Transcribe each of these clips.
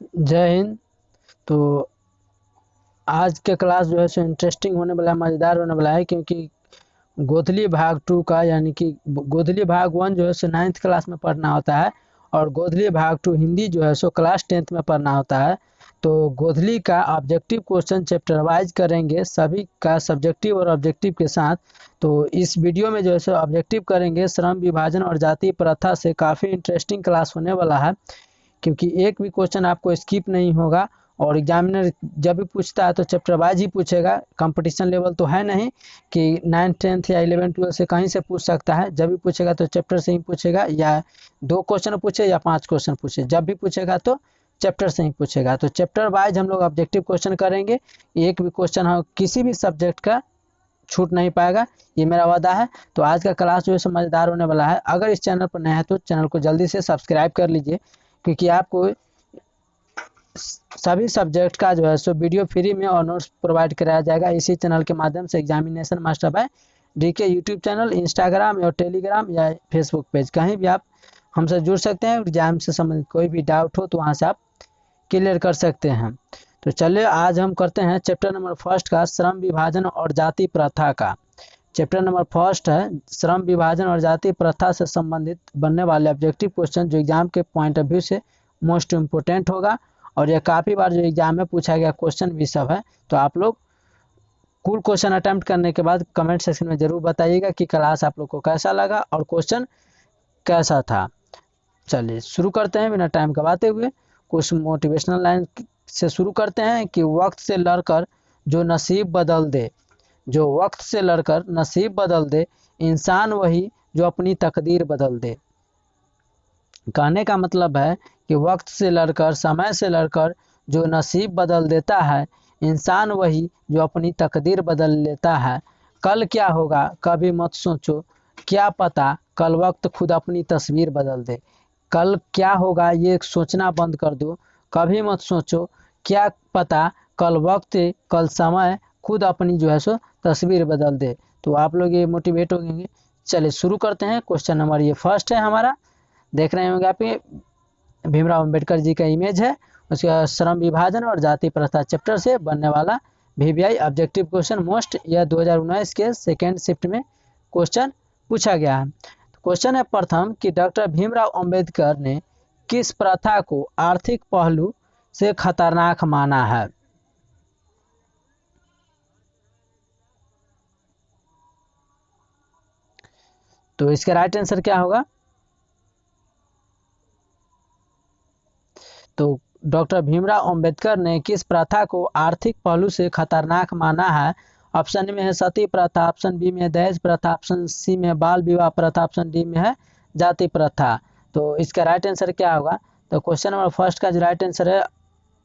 जय हिंद। तो आज के क्लास जो है सो इंटरेस्टिंग होने वाला है, मज़ेदार होने वाला है, क्योंकि गोधली भाग 2 का यानी कि गोधली भाग 1 जो है सो 9th क्लास में पढ़ना होता है और गोधली भाग 2 हिंदी जो है सो क्लास 10th में पढ़ना होता है। तो गोधली का ऑब्जेक्टिव क्वेश्चन चैप्टर वाइज करेंगे, सभी का सब्जेक्टिव और ऑब्जेक्टिव के साथ। तो इस वीडियो में जो है सो ऑब्जेक्टिव करेंगे श्रम विभाजन और जाति प्रथा से। काफ़ी इंटरेस्टिंग क्लास होने वाला है, क्योंकि एक भी क्वेश्चन आपको स्किप नहीं होगा और एग्जामिनर जब भी पूछता है तो चैप्टर वाइज ही पूछेगा। कंपटीशन लेवल तो है नहीं कि 9th 10th या 11th 12th से कहीं से पूछ सकता है। जब भी पूछेगा तो चैप्टर से ही पूछेगा, या 2 क्वेश्चन पूछे या 5 क्वेश्चन पूछे, जब भी पूछेगा तो चैप्टर से ही पूछेगा। तो चैप्टर वाइज हम लोग ऑब्जेक्टिव क्वेश्चन करेंगे। एक भी क्वेश्चन हो किसी भी सब्जेक्ट का छूट नहीं पाएगा, ये मेरा वादा है। तो आज का क्लास जो है समझदार होने वाला है। अगर इस चैनल पर नया है तो चैनल को जल्दी से सब्सक्राइब कर लीजिए, क्योंकि आपको सभी सब्जेक्ट का जो है सो वीडियो फ्री में और नोट्स प्रोवाइड कराया जाएगा इसी चैनल के माध्यम से। Examination master by DK YouTube channel, Instagram और टेलीग्राम या फेसबुक पेज, कहीं भी आप हमसे जुड़ सकते हैं। एग्जाम से संबंधित कोई भी डाउट हो तो वहाँ से आप क्लियर कर सकते हैं। तो चलिए आज हम करते हैं चैप्टर नंबर फर्स्ट का श्रम विभाजन और जाति प्रथा का। चैप्टर नंबर फर्स्ट है श्रम विभाजन और जाति प्रथा से संबंधित बनने वाले ऑब्जेक्टिव क्वेश्चन, जो एग्जाम के पॉइंट ऑफ व्यू से मोस्ट इम्पोर्टेंट होगा। और यह काफ़ी बार जो एग्जाम में पूछा गया क्वेश्चन भी सब है। तो आप लोग कुल क्वेश्चन अटेम्प्ट करने के बाद कमेंट सेक्शन में ज़रूर बताइएगा कि क्लास आप लोग को कैसा लगा और क्वेश्चन कैसा था। चलिए शुरू करते हैं बिना टाइम गवाते हुए। कुछ मोटिवेशनल लाइन से शुरू करते हैं कि वक्त से लड़कर जो नसीब बदल दे, जो वक्त से लड़कर नसीब बदल दे, इंसान वही जो अपनी तकदीर बदल दे। कहने का मतलब है कि वक्त से लड़कर, समय से लड़कर जो नसीब बदल देता है, इंसान वही जो अपनी तकदीर बदल लेता है। कल क्या होगा कभी मत सोचो, क्या पता कल वक्त खुद अपनी तस्वीर बदल दे। कल क्या होगा ये सोचना बंद कर दो, कभी मत सोचो, क्या पता कल वक्त, कल समय खुद अपनी जो है सो तस्वीर बदल दे। तो आप लोग ये मोटिवेट हो गए। चलिए शुरू करते हैं। क्वेश्चन नंबर ये फर्स्ट है हमारा, देख रहे होंगे आप, ये भीमराव अंबेडकर जी का इमेज है। उसके बाद श्रम विभाजन और जाति प्रथा चैप्टर से बनने वाला VVI ऑब्जेक्टिव क्वेश्चन मोस्ट, यह 2019 के सेकेंड शिफ्ट में क्वेश्चन पूछा गया है। क्वेश्चन है प्रथम कि डॉक्टर भीमराव अंबेडकर ने किस प्रथा को आर्थिक पहलू से खतरनाक माना है। तो इसका राइट आंसर क्या होगा? तो डॉक्टर भीमराव अंबेडकर ने किस प्रथा को आर्थिक पहलू से खतरनाक माना है? ऑप्शन में है सती प्रथा, ऑप्शन बी में है दहेज प्रथा, ऑप्शन सी में बाल विवाह प्रथा, ऑप्शन डी में है जाति प्रथा। तो इसका राइट आंसर क्या होगा? तो क्वेश्चन नंबर फर्स्ट का जो राइट आंसर है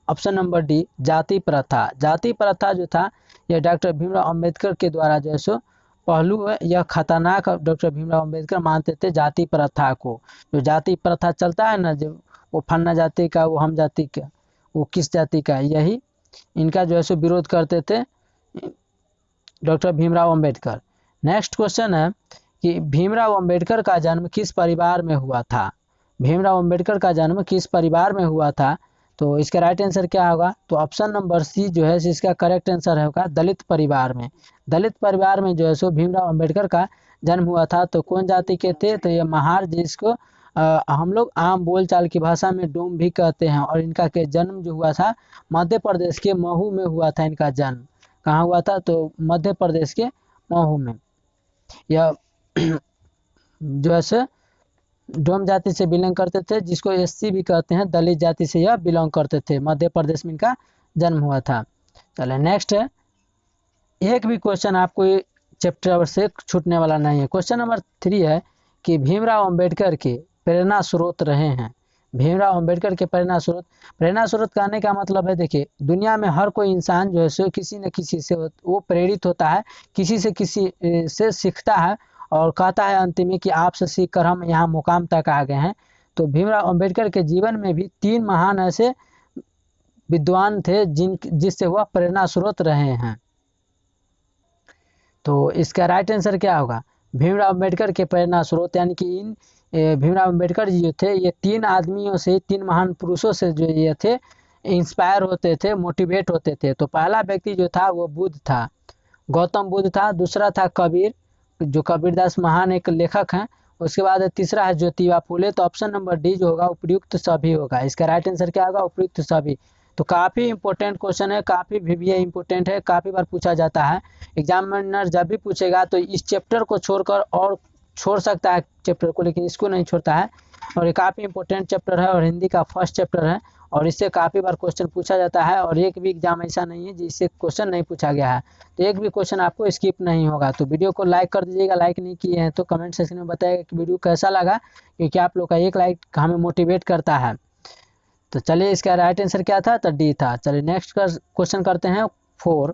ऑप्शन नंबर डी, जाति प्रथा। जाति प्रथा जो था यह डॉक्टर भीमराव अंबेडकर के द्वारा जो है सो पहलू है, यह खतरनाक डॉक्टर भीमराव अंबेडकर मानते थे जाति प्रथा को। जो जाति प्रथा चलता है ना, जो वो फन्ना जाति का, वो हम जाति का, वो किस जाति का, यही इनका जो है सो विरोध करते थे doctor Bhimrao Ambedkar. Next question है कि भीमराव अंबेडकर का जन्म किस परिवार में हुआ था? भीमराव अंबेडकर का जन्म किस परिवार में हुआ था? तो इसका राइट आंसर क्या होगा? तो ऑप्शन नंबर सी जो है इसका करेक्ट आंसर होगा दलित परिवार में। दलित परिवार में जो है सो भीमराव अंबेडकर का जन्म हुआ था। तो कौन जाति के थे? तो ये महार, जिसको हम लोग आम बोलचाल की भाषा में डोम भी कहते हैं। और इनका के जन्म जो हुआ था मध्य प्रदेश के महू में हुआ था। इनका जन्म कहाँ हुआ था? तो मध्य प्रदेश के महू में। यह जो है डोम जाति से बिलोंग करते थे, जिसको SC भी कहते हैं। दलित जाति से यह बिलोंग करते थे। मध्य प्रदेश में इनका जन्म हुआ था। चलिए नेक्स्ट है, एक भी क्वेश्चन आपको चैप्टर से छूटने वाला नहीं है। क्वेश्चन नंबर 3 है कि भीमराव अंबेडकर के प्रेरणा स्रोत रहे हैं। भीमराव अंबेडकर के प्रेरणा स्रोत कहने का मतलब है, देखिए दुनिया में हर कोई इंसान जो है सो किसी न किसी से वो प्रेरित होता है, किसी से सीखता है और कहता है अंतिम में कि आपसे सीख कर हम यहाँ मुकाम तक आ गए हैं। तो भीमराव अंबेडकर के जीवन में भी 3 महान ऐसे विद्वान थे जिससे वह प्रेरणा स्रोत रहे हैं। तो इसका राइट आंसर क्या होगा? भीमराव अंबेडकर के प्रेरणा स्रोत यानी कि भीमराव अंबेडकर जी जो थे, ये 3 आदमियों से, 3 महान पुरुषों से जो ये थे इंस्पायर होते थे, मोटिवेट होते थे। तो पहला व्यक्ति जो था वो बुद्ध था, गौतम बुद्ध था। दूसरा था कबीर, जो कबीरदास महान एक लेखक हैं। उसके बाद तीसरा है ज्योतिबा फूले। तो ऑप्शन नंबर डी जो होगा उपयुक्त सभी होगा। इसका राइट आंसर क्या होगा? उपयुक्त सभी। तो काफ़ी इंपॉर्टेंट क्वेश्चन है, काफ़ी भी ये इंपॉर्टेंट है, काफ़ी बार पूछा जाता है। एग्जामिनर जब भी पूछेगा तो इस चैप्टर को छोड़कर और छोड़ सकता है चैप्टर को, लेकिन इसको नहीं छोड़ता है। और ये काफ़ी इंपॉर्टेंट चैप्टर है और हिंदी का फर्स्ट चैप्टर है, और इससे काफ़ी बार क्वेश्चन पूछा जाता है। और एक भी एग्जाम ऐसा नहीं है जिससे क्वेश्चन नहीं पूछा गया है। तो एक भी क्वेश्चन आपको स्किप नहीं होगा। तो वीडियो को लाइक कर दीजिएगा, लाइक नहीं किए हैं तो कमेंट सेक्शन में बताइएगा कि वीडियो कैसा लगा, क्योंकि आप लोग का एक लाइक हमें मोटिवेट करता है। तो चलिए, इसका राइट आंसर क्या था? तो डी था। चलिए नेक्स्ट क्वेश्चन करते हैं 4।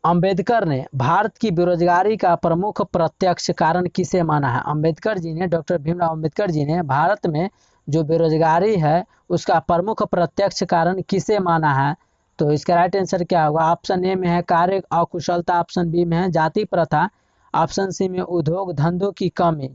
अंबेडकर ने भारत की बेरोजगारी का प्रमुख प्रत्यक्ष कारण किसे माना है? अंबेडकर जी ने, डॉक्टर भीमराव अंबेडकर जी ने भारत में जो बेरोजगारी है उसका प्रमुख प्रत्यक्ष कारण किसे माना है? तो इसका राइट आंसर क्या होगा? ऑप्शन ए में है कार्य अकुशलता, ऑप्शन बी में है जाति प्रथा, ऑप्शन सी में उद्योग धंधों की कमी।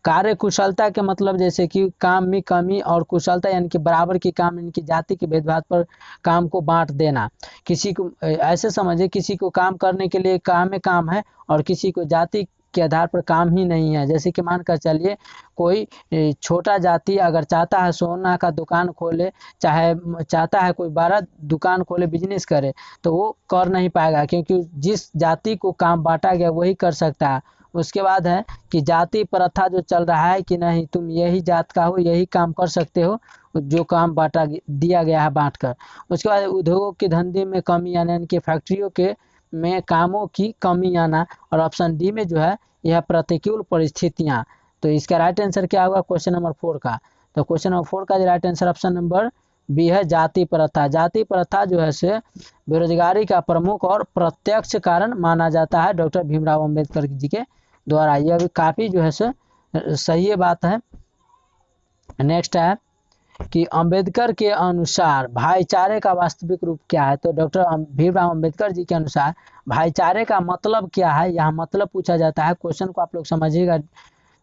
कार्य कुशलता के मतलब जैसे कि काम में कमी, और कुशलता यानी कि बराबर की काम, यानी कि जाति के भेदभाव पर काम को बांट देना। किसी को ऐसे समझिए, किसी को काम करने के लिए काम में काम है और किसी को जाति के आधार पर काम ही नहीं है। जैसे कि मान कर चलिए कोई छोटा जाति अगर चाहता है सोना का दुकान खोले, चाहे चाहता है कोई बड़ा दुकान खोले, बिजनेस करे, तो वो कर नहीं पाएगा, क्योंकि जिस जाति को काम बांटा गया वही कर सकता है। उसके बाद है कि जाति प्रथा जो चल रहा है कि नहीं तुम यही जात का हो, यही काम कर सकते हो, जो काम बांटा दिया गया है बांट कर। उसके बाद उद्योगों के धंधे में कमी आना, यानी कि फैक्ट्रियों के में कामों की कमी आना। और ऑप्शन डी में जो है यह प्रतिकूल परिस्थितियां। तो इसका राइट आंसर क्या होगा क्वेश्चन नंबर 4 का? तो क्वेश्चन नंबर 4 का right answer option number B है जाति प्रथा। जाति प्रथा जो है से बेरोजगारी का प्रमुख और प्रत्यक्ष कारण माना जाता है डॉक्टर भीमराव अंबेडकर जी के द्वारा। यह भी काफ़ी जो है से सही बात है। नेक्स्ट है कि अंबेडकर के अनुसार भाईचारे का वास्तविक रूप क्या है? तो डॉक्टर भीमराव अंबेडकर जी के अनुसार भाईचारे का मतलब क्या है? यहाँ मतलब पूछा जाता है। क्वेश्चन को आप लोग समझिएगा,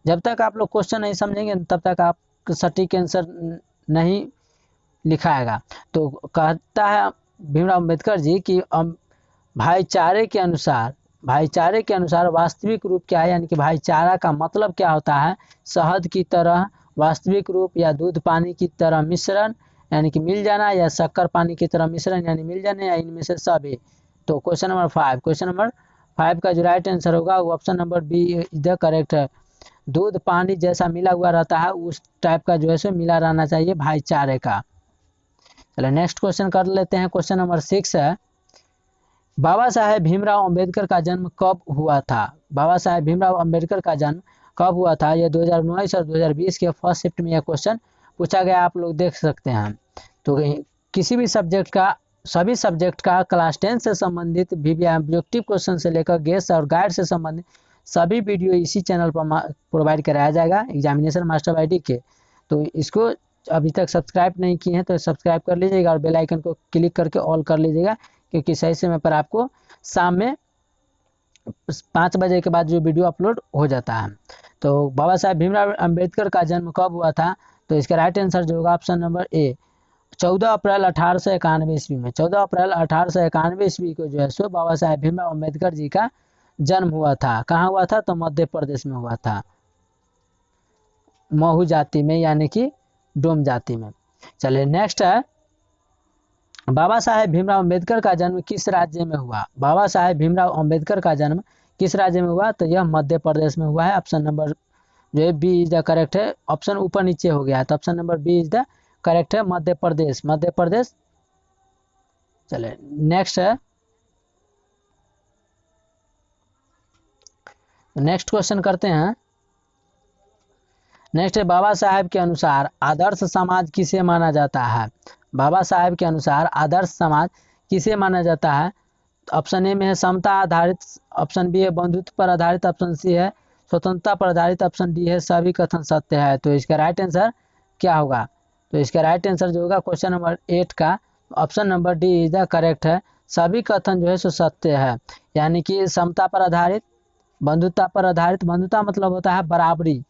जब तक आप लोग क्वेश्चन नहीं समझेंगे तब तक आप सटीक आंसर नहीं लिखाएगा। तो कहता है भीमराव अंबेडकर जी कि भाईचारे के अनुसार वास्तविक रूप क्या है, यानी कि भाईचारा का मतलब क्या होता है? शहद की तरह वास्तविक रूप, या दूध पानी की तरह मिश्रण यानी कि मिल जाना, या शक्कर पानी की तरह मिश्रण यानी मिल जाने, या इनमें से सभी। तो क्वेश्चन नंबर 5 का जो राइट आंसर होगा वो option number B is the correct है। दूध पानी जैसा मिला हुआ रहता है उस टाइप का जो है सो मिला रहना चाहिए भाईचारे का। चलिए नेक्स्ट क्वेश्चन कर लेते हैं। क्वेश्चन नंबर 6 है, बाबा साहेब भीमराव अंबेडकर का जन्म कब हुआ था? बाबा साहेब भीमराव अंबेडकर का जन्म कब हुआ था? यह 2019 और 2020 के फर्स्ट शिफ्ट में यह क्वेश्चन पूछा गया, आप लोग देख सकते हैं। तो किसी भी सब्जेक्ट का, सभी सब्जेक्ट का क्लास 10 से संबंधित ऑब्जेक्टिव क्वेश्चन से लेकर गेस और गाइड से संबंधित सभी वीडियो इसी चैनल पर प्रोवाइड कराया जाएगा एग्जामिनेशन मास्टर आईडी के। तो इसको अभी तक सब्सक्राइब नहीं किए हैं तो सब्सक्राइब कर लीजिएगा और बेल आइकन को क्लिक करके ऑल कर लीजिएगा, क्योंकि सही समय पर आपको शाम में 5 बजे के बाद जो वीडियो अपलोड हो जाता है। तो बाबा साहेब भीमराव अंबेडकर का जन्म कब हुआ था? तो इसका राइट आंसर जो होगा ऑप्शन नंबर ए 14 अप्रैल 1891 ईस्वी में। 14 अप्रैल 1891 ईस्वी को जो है सो बाबा साहेब भीमराव अंबेडकर जी का जन्म हुआ था। कहाँ हुआ था? तो मध्य प्रदेश में हुआ था, महू जाति में, यानी कि डोम जाति में। चलिए नेक्स्ट है, बाबा साहेब भीमराव अंबेडकर का जन्म किस राज्य में हुआ? बाबा साहेब भीमराव अंबेडकर का जन्म किस राज्य में हुआ? तो यह मध्य प्रदेश में हुआ है। ऑप्शन नंबर जो है बी इज द करेक्ट है। ऑप्शन ऊपर नीचे हो गया है तो option number B is the correct है, मध्य प्रदेश, मध्य प्रदेश। चले नेक्स्ट है, नेक्स्ट क्वेश्चन करते हैं। नेक्स्ट है, बाबा साहेब के अनुसार आदर्श समाज किसे माना जाता है? बाबा साहेब के अनुसार आदर्श समाज किसे माना जाता है? ऑप्शन ए में है समता आधारित, ऑप्शन बी है बंधुत्व पर आधारित, ऑप्शन सी है स्वतंत्रता पर आधारित, ऑप्शन डी है सभी कथन सत्य है। तो इसका राइट आंसर क्या होगा? तो इसका राइट आंसर जो होगा क्वेश्चन नंबर 8 का option number D is the correct है। सभी कथन जो है सो सत्य है, यानी कि समता पर आधारित, बंधुता पर आधारित, बंधुता मतलब होता है बराबरी,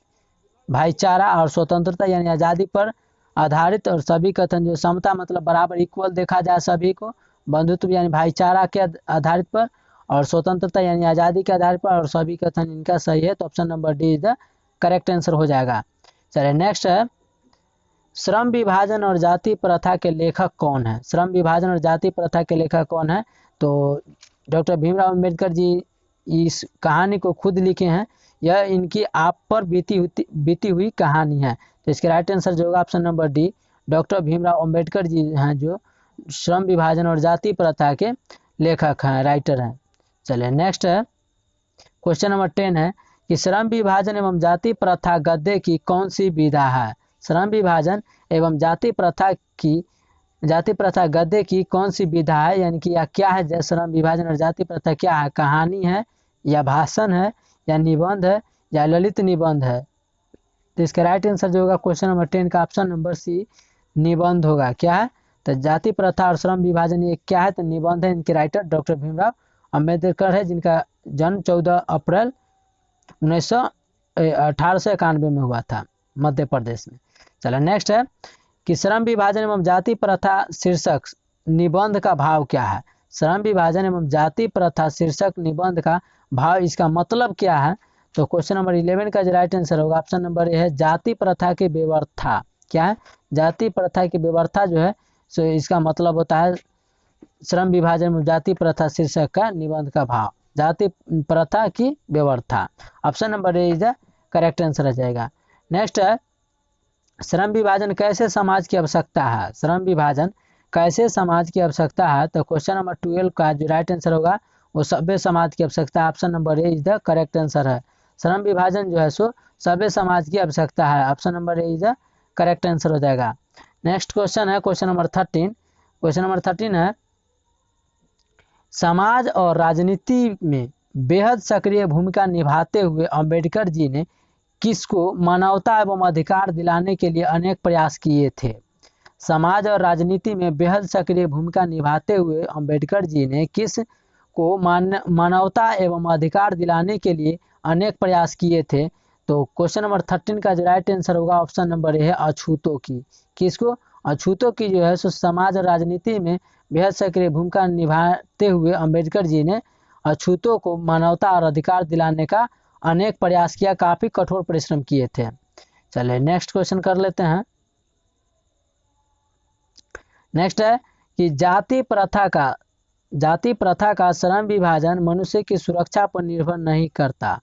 भाईचारा, और स्वतंत्रता यानी आज़ादी पर आधारित और सभी कथन जो समता मतलब बराबर इक्वल देखा जाए सभी को, बंधुत्व यानी भाईचारा के आधारित पर, और स्वतंत्रता यानी आज़ादी के आधार पर, और सभी कथन इनका सही है। तो option number D is the correct answer हो जाएगा। चलिए नेक्स्ट है, श्रम विभाजन और जाति प्रथा के लेखक कौन है? श्रम विभाजन और जाति प्रथा के लेखक कौन है? तो डॉक्टर भीमराव अंबेडकर जी इस कहानी को खुद लिखे हैं। यह इनकी आप पर बीती हुई कहानी है। तो इसके राइट आंसर जो होगा option number D, doctor Bhimrao Ambedkar ji हैं जो श्रम विभाजन और जाति प्रथा के लेखक हैं, राइटर हैं। चलिए नेक्स्ट है, क्वेश्चन नंबर 10 है कि श्रम विभाजन एवं जाति प्रथा गद्दे की कौन सी विधा है? श्रम विभाजन एवं जाति प्रथा गद्दे की कौन सी विधा है, यानी कि यह क्या है? श्रम विभाजन और जाति प्रथा क्या है? कहानी है या भाषण है या निबंध है या ललित निबंध है? तो इसका राइट आंसर जो होगा क्वेश्चन नंबर 10 का ऑप्शन नंबर सी, निबंध होगा। क्या है? तो जाति प्रथा और श्रम विभाजन ये क्या है? तो निबंध है। इनके राइटर डॉक्टर भीमराव अंबेडकर है, जिनका जन्म 14 अप्रैल 1891 में हुआ था, मध्य प्रदेश में। चलो नेक्स्ट है कि श्रम विभाजन एवं जाति प्रथा शीर्षक निबंध का भाव क्या है? श्रम विभाजन एवं जाति प्रथा शीर्षक निबंध का भाव, इसका मतलब क्या है? तो क्वेश्चन नंबर 11 का जो राइट आंसर होगा ऑप्शन नंबर ए है, जाति प्रथा की व्यवस्था। क्या है? जाति प्रथा की व्यवस्था जो है सो इसका मतलब होता है श्रम विभाजन एवं जाति प्रथा शीर्षक का निबंध का भाव, जाति प्रथा की व्यवस्था। Option number A is the correct answer आ जाएगा। नेक्स्ट है, श्रम विभाजन कैसे समाज की आवश्यकता है? श्रम विभाजन कैसे समाज की आवश्यकता है? तो क्वेश्चन नंबर 12 का जो राइट आंसर होगा वो सभ्य समाज की आवश्यकता। Option number A is the correct answer है। श्रम विभाजन जो है सो सभ्य समाज की आवश्यकता है। Option number A is the correct answer हो जाएगा। नेक्स्ट क्वेश्चन है क्वेश्चन नंबर 13। क्वेश्चन नंबर 13 है, समाज और राजनीति में बेहद सक्रिय भूमिका निभाते हुए अंबेडकर जी ने किसको मानवता एवं अधिकार दिलाने के लिए अनेक प्रयास किए थे? समाज और राजनीति में बेहद सक्रिय भूमिका निभाते हुए अंबेडकर जी ने किस को मानवता एवं अधिकार दिलाने के लिए अनेक प्रयास किए थे? तो क्वेश्चन नंबर 13 का जो राइट आंसर होगा ऑप्शन नंबर ए है, अछूतों की। किसको? अछूतों की जो है सो समाज और राजनीति में बेहद सक्रिय भूमिका निभाते हुए अंबेडकर जी ने अछूतों को मानवता और अधिकार दिलाने का अनेक प्रयास किया, काफी कठोर परिश्रम किए थे। चलिए नेक्स्ट क्वेश्चन कर लेते हैं। नेक्स्ट है कि जाति प्रथा का श्रम विभाजन मनुष्य की सुरक्षा पर निर्भर नहीं करता।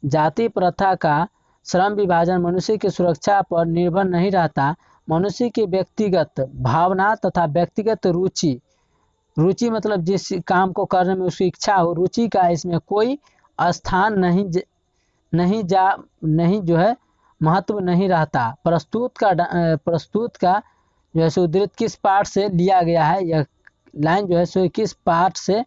जाति प्रथा का श्रम विभाजन मनुष्य की सुरक्षा पर निर्भर नहीं रहता। मनुष्य की व्यक्तिगत भावना तथा व्यक्तिगत रुचि मतलब जिस काम को करने में उसकी इच्छा हो, रुचि का इसमें कोई स्थान नहीं जो है महत्व नहीं रहता। प्रस्तुत का जो है सो उद्धृत किस पाठ से लिया गया है? यह लाइन जो है सो किस पाठ से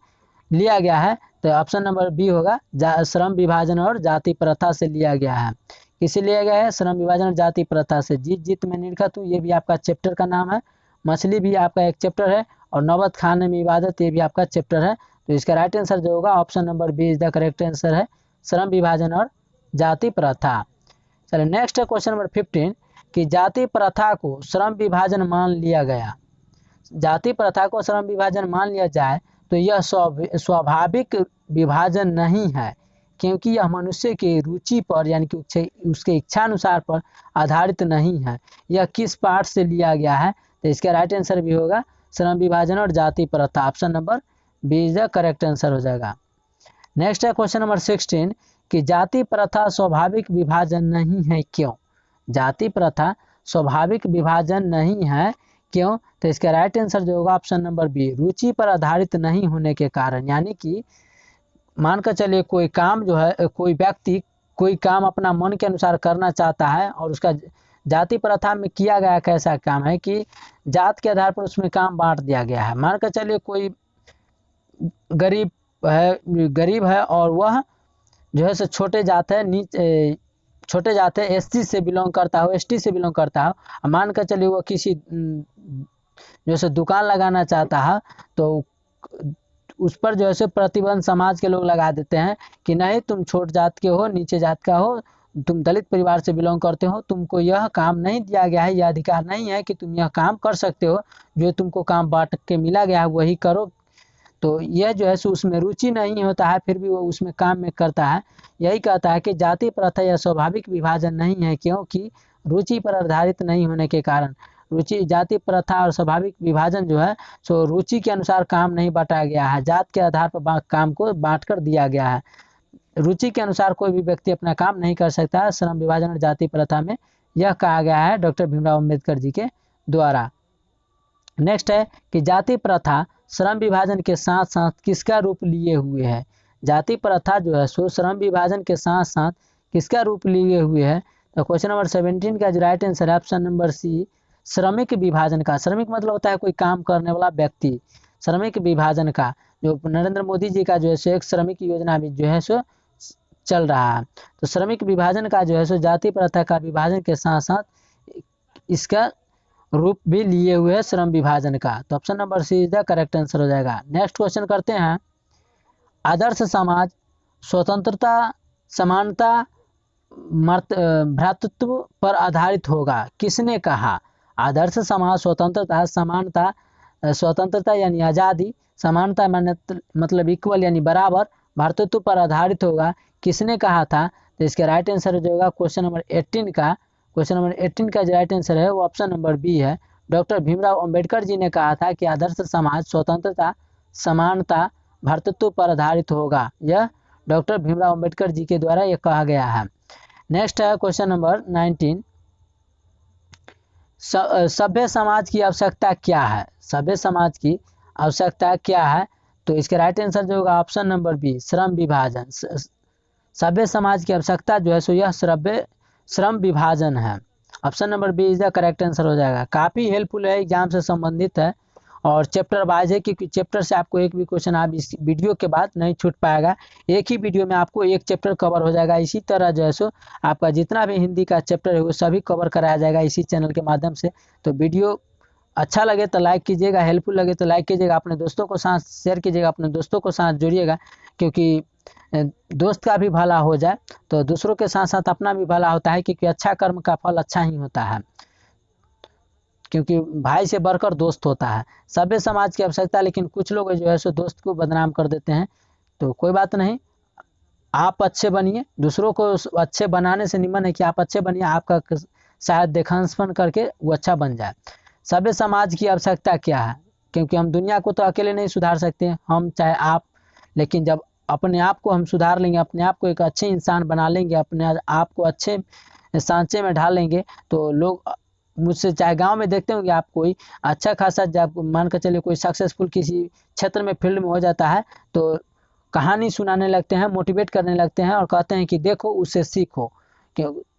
लिया गया है? तो ऑप्शन नंबर बी होगा, श्रम विभाजन और जाति प्रथा से लिया गया है। किसे लिया गया है? श्रम विभाजन और जाति प्रथा से। जीत जीत में निरखत हूँ, ये भी आपका चैप्टर का नाम है। मछली भी आपका एक चैप्टर है, और नौबत खाने में इबादत ये भी आपका चैप्टर है। तो इसका राइट आंसर जो होगा option number B is the correct answer है, श्रम विभाजन और जाति प्रथा। चलिए नेक्स्ट है क्वेश्चन नंबर 15 कि जाति प्रथा को श्रम विभाजन मान लिया गया। जाति प्रथा को श्रम विभाजन मान लिया जाए तो यह स्वाभाविक विभाजन नहीं है, क्योंकि यह मनुष्य की रुचि पर यानी कि उसके इच्छानुसार पर आधारित नहीं है। यह किस पाठ से लिया गया है? तो इसका राइट आंसर भी होगा श्रम विभाजन और जाति प्रथा। Option number B is the correct answer हो जाएगा। नेक्स्ट है क्वेश्चन नंबर 16 कि जाति प्रथा स्वाभाविक विभाजन नहीं है, क्यों? जाति प्रथा स्वाभाविक विभाजन नहीं है, क्यों? तो इसका राइट आंसर जो होगा ऑप्शन नंबर बी, रुचि पर आधारित नहीं होने के कारण। यानी कि मानकर चलिए कोई काम जो है, कोई व्यक्ति कोई काम अपना मन के अनुसार करना चाहता है, और उसका जाति प्रथा में किया गया कैसा काम है कि जात के आधार पर उसमें काम बांट दिया गया है। मानकर चलिए कोई गरीब है और वह जो है सो छोटे जात है, एससी से बिलोंग करता हो, एसटी से बिलोंग करता हो। मान कर चलिए वो किसी जैसे दुकान लगाना चाहता है, तो उस पर जो है सो प्रतिबंध समाज के लोग लगा देते हैं कि नहीं तुम छोट जात के हो, नीचे जात का हो, तुम दलित परिवार से बिलोंग करते हो, तुमको यह काम नहीं दिया गया है, यह अधिकार नहीं है कि तुम यह काम कर सकते हो, जो तुमको काम बांट के मिला गया है वही करो। तो यह जो है सो उसमें रुचि नहीं होता है, फिर भी वो उसमें काम में करता है। यही कहता है कि जाति प्रथा यह स्वाभाविक विभाजन नहीं है, क्योंकि रुचि पर आधारित नहीं होने के कारण। रुचि, जाति प्रथा और स्वाभाविक विभाजन जो है सो रुचि के अनुसार काम नहीं बांटा गया है, जात के आधार पर काम को बांट कर दिया गया है। रुचि के अनुसार कोई भी व्यक्ति अपना काम नहीं कर सकता है। श्रम विभाजन और जाति प्रथा में यह कहा गया है डॉक्टर भीमराव अम्बेडकर जी के द्वारा। नेक्स्ट है कि जाति प्रथा श्रम विभाजन के साथ साथ किसका रूप लिए हुए है। जाति प्रथा जो है सो श्रम विभाजन के साथ साथ किसका रूप लिए हुए है। तो क्वेश्चन नंबर 17 का जो राइट आंसर है ऑप्शन नंबर सी, श्रमिक विभाजन का। श्रमिक मतलब होता है कोई काम करने वाला व्यक्ति। श्रमिक विभाजन का जो नरेंद्र मोदी जी का जो है सो एक श्रमिक योजना भी जो है सो चल रहा है। तो श्रमिक विभाजन का जो है सो जाति प्रथा का विभाजन के साथ साथ इसका रूप भी लिए हुए है श्रम विभाजन का। तो option number C is the correct answer हो जाएगा। नेक्स्ट क्वेश्चन करते हैं, आदर्श समाज स्वतंत्रता, समानता, भ्रातृत्व पर आधारित होगा, किसने कहा। आदर्श समाज स्वतंत्रता, समानता, स्वतंत्रता यानी आज़ादी, समानता मतलब इक्वल यानी बराबर, भ्रातृत्व पर आधारित होगा, किसने कहा था। तो इसका राइट आंसर जो होगा क्वेश्चन नंबर 18 का, क्वेश्चन नंबर 18 का जो राइट आंसर है वो ऑप्शन नंबर बी है। डॉक्टर भीमराव अंबेडकर जी ने कहा था कि आदर्श समाज स्वतंत्रता, समानता, भ्रातृत्व पर आधारित होगा। यह डॉक्टर भीमराव अंबेडकर जी के द्वारा यह कहा गया है। नेक्स्ट है क्वेश्चन नंबर 19, सभ्य समाज की आवश्यकता क्या है। सभ्य समाज की आवश्यकता क्या है। तो इसका राइट आंसर जो होगा ऑप्शन नंबर बी, श्रम विभाजन। सभ्य समाज की आवश्यकता जो है सो यह श्रम विभाजन है। Option number B is the correct answer हो जाएगा। काफ़ी हेल्पफुल है, एग्जाम से संबंधित है और चैप्टर वाइज है, क्योंकि चैप्टर से आपको एक भी क्वेश्चन आप इस वीडियो के बाद नहीं छूट पाएगा। एक ही वीडियो में आपको एक चैप्टर कवर हो जाएगा। इसी तरह जो है सो आपका जितना भी हिंदी का चैप्टर है वो सभी कवर कराया जाएगा इसी चैनल के माध्यम से। तो वीडियो अच्छा लगे तो लाइक कीजिएगा, हेल्पफुल लगे तो लाइक कीजिएगा, अपने दोस्तों को साथ शेयर कीजिएगा, अपने दोस्तों को साथ जोड़िएगा, क्योंकि दोस्त का भी भला हो जाए तो दूसरों के साथ साथ अपना भी भला होता है, क्योंकि अच्छा कर्म का फल अच्छा ही होता है, क्योंकि भाई से बढ़कर दोस्त होता है। सभ्य समाज की आवश्यकता, लेकिन कुछ लोग जो है सो दोस्त को बदनाम कर देते हैं। तो कोई बात नहीं, आप अच्छे बनिए, दूसरों को अच्छे बनाने से निमन है कि आप अच्छे बनिए, आपका शायद देखांशपन करके वो अच्छा बन जाए। सभ्य समाज की आवश्यकता क्या है, क्योंकि हम दुनिया को तो अकेले नहीं सुधार सकते, हम चाहे आप, लेकिन जब अपने आप को हम सुधार लेंगे, अपने आप को एक अच्छे इंसान बना लेंगे, अपने आप को अच्छे सांचे में ढाल लेंगे, तो लोग मुझसे चाहे गांव में देखते होंगे आप कोई अच्छा खासा, जब मान कर चलिए कोई सक्सेसफुल किसी क्षेत्र में फील्ड में हो जाता है तो कहानी सुनाने लगते हैं, मोटिवेट करने लगते हैं और कहते हैं कि देखो उससे सीखो।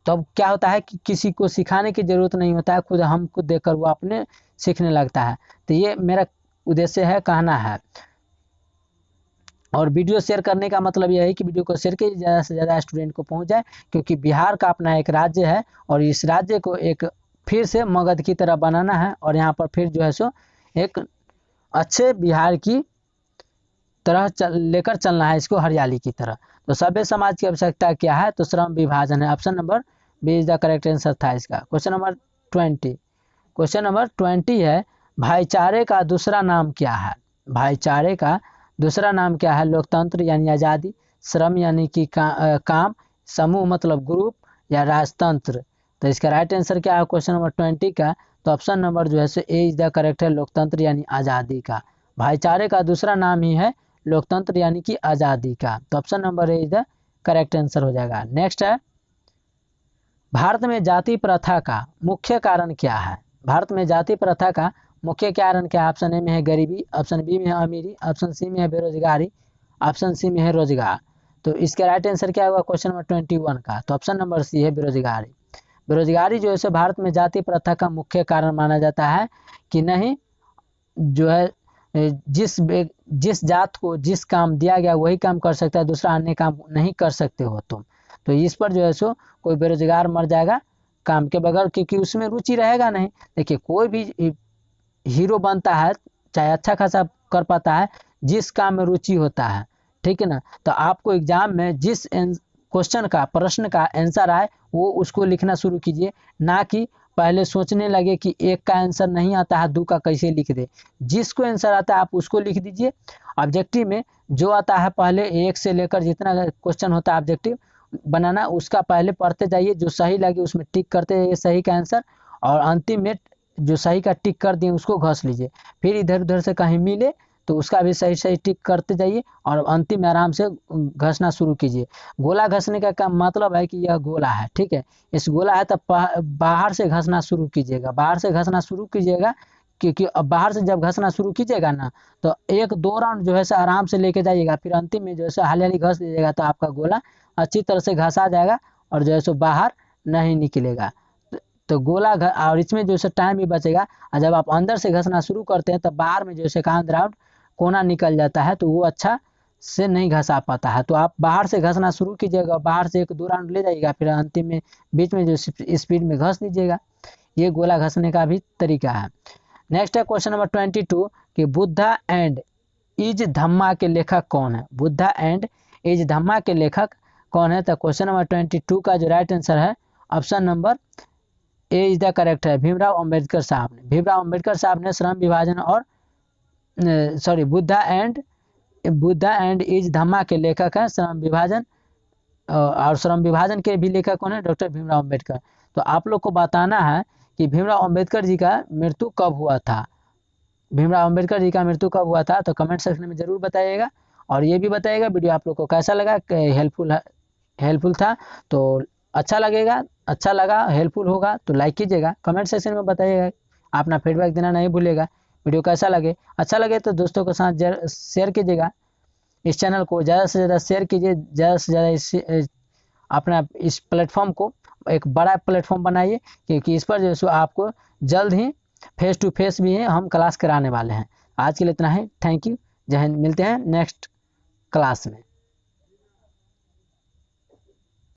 तब क्या होता है कि किसी को सिखाने की ज़रूरत नहीं होता है, खुद हम खुद देखकर वो अपने सीखने लगता है। तो ये मेरा उद्देश्य है, कहना है। और वीडियो शेयर करने का मतलब यह है कि वीडियो को शेयर कीजिए, ज़्यादा से ज़्यादा स्टूडेंट को पहुंच जाए, क्योंकि बिहार का अपना एक राज्य है और इस राज्य को एक फिर से मगध की तरह बनाना है और यहाँ पर फिर जो है सो एक अच्छे बिहार की तरह लेकर चलना है इसको, हरियाली की तरह। तो सभ्य समाज की आवश्यकता क्या है, तो श्रम विभाजन है। Option number B is the correct answer था इसका। क्वेश्चन नंबर 20, क्वेश्चन नंबर 20 है, भाईचारे का दूसरा नाम क्या है। भाईचारे का दूसरा नाम क्या है। लोकतंत्र यानी आज़ादी, श्रम यानी कि काम, समूह मतलब ग्रुप, या राजतंत्र। तो इसका राइट आंसर क्या है क्वेश्चन नंबर 20 का। तो ऑप्शन नंबर जो है सो ए इज द करेक्ट है, लोकतंत्र यानी आज़ादी का। भाईचारे का दूसरा नाम ही है लोकतंत्र यानी कि आज़ादी का। तो option number A is the correct answer हो जाएगा। नेक्स्ट है, भारत में जाति प्रथा का मुख्य कारण क्या है। भारत में जाति प्रथा का मुख्य कारण क्या है। ऑप्शन ए में है गरीबी, ऑप्शन बी में है अमीरी, ऑप्शन सी में है बेरोजगारी, ऑप्शन सी में है रोजगार। तो इसका राइट आंसर क्या होगा क्वेश्चन नंबर 21 का। तो ऑप्शन नंबर सी है बेरोजगारी। बेरोजगारी जो है सो भारत में जाति प्रथा का मुख्य कारण माना जाता है कि नहीं, जो है जिस जात को जिस काम दिया गया वही काम कर सकता है, दूसरा अन्य काम नहीं कर सकते हो तुम। तो इस पर जो है सो कोई बेरोजगार मर जाएगा काम के बगैर, क्योंकि उसमें रुचि रहेगा नहीं। देखिए कोई भी हीरो बनता है चाहे अच्छा खासा कर पाता है जिस काम में रुचि होता है, ठीक है ना। तो आपको एग्जाम में जिस क्वेश्चन का प्रश्न का आंसर आए वो उसको लिखना शुरू कीजिए, ना कि पहले सोचने लगे कि एक का आंसर नहीं आता है, दो का कैसे लिख दे। जिसको आंसर आता है आप उसको लिख दीजिए। ऑब्जेक्टिव में जो आता है पहले एक से लेकर जितना क्वेश्चन होता है ऑब्जेक्टिव बनाना, उसका पहले पढ़ते जाइए, जो सही लगे उसमें टिक करते जाइए सही का आंसर, और अंतिम में जो सही का टिक कर दिए उसको घस लीजिए। फिर इधर उधर से कहीं मिले तो उसका भी सही सही टिक करते जाइए और अंतिम में आराम से घसना शुरू कीजिए। गोला घसने का मतलब है कि यह गोला है, ठीक है। इस गोला है तब बाहर से घसना शुरू कीजिएगा, बाहर से घसना शुरू कीजिएगा, क्योंकि अब बाहर से जब घसना शुरू कीजिएगा ना तो एक दो राउंड जो है सो आराम से लेके जाइएगा, फिर अंतिम में जो है सो हाली हाली घस दीजिएगा तो आपका गोला अच्छी तरह से घसा जाएगा और जो है सो बाहर नहीं निकलेगा। तो गोला और इसमें जो है टाइम भी बचेगा। और जब आप अंदर से घसना शुरू करते हैं तब बाहर में जो है कांद राउंड कोना निकल जाता है, तो वो अच्छा से नहीं घसा पाता है। तो आप बाहर से घसना शुरू कीजिएगा, बाहर से एक दो राउंड ले जाइएगा, फिर अंतिम में बीच में जो स्पीड में घस दीजिएगा। ये गोला घसने का भी तरीका है। नेक्स्ट है क्वेश्चन नंबर 22 कि बुद्धा एंड इज धम्मा के लेखक कौन है। बुद्धा एंड इज धम्मा के लेखक कौन है। तो क्वेश्चन नंबर 22 का जो राइट आंसर है option number A is the correct है, भीमराव अंबेडकर साहब ने। भीमराव अंबेडकर साहब ने श्रम विभाजन और बुद्धा एंड इज धम्मा के लेखक हैं। श्रम विभाजन और श्रम विभाजन के भी लेखक कौन है, डॉक्टर भीमराव अंबेडकर। तो आप लोग को बताना है कि भीमराव अंबेडकर जी का मृत्यु कब हुआ था। भीमराव अंबेडकर जी का मृत्यु कब हुआ था तो कमेंट सेक्शन में जरूर बताइएगा। और ये भी बताइएगा वीडियो आप लोग को कैसा लगा, हेल्पफुल था तो अच्छा लगेगा, अच्छा लगा हेल्पफुल होगा तो लाइक कीजिएगा, कमेंट सेक्शन में बताइएगा, अपना फीडबैक देना नहीं भूलिएगा। वीडियो कैसा लगे, अच्छा लगे तो दोस्तों के साथ शेयर कीजिएगा। इस चैनल को ज़्यादा से ज़्यादा शेयर कीजिए, ज़्यादा से ज़्यादा अपना इस प्लेटफॉर्म को एक बड़ा प्लेटफॉर्म बनाइए, क्योंकि इस पर जो है आपको जल्द ही फेस टू फेस भी है हम क्लास कराने वाले हैं। आज के लिए इतना ही, थैंक यू, जय हिंद। मिलते हैं नेक्स्ट क्लास में।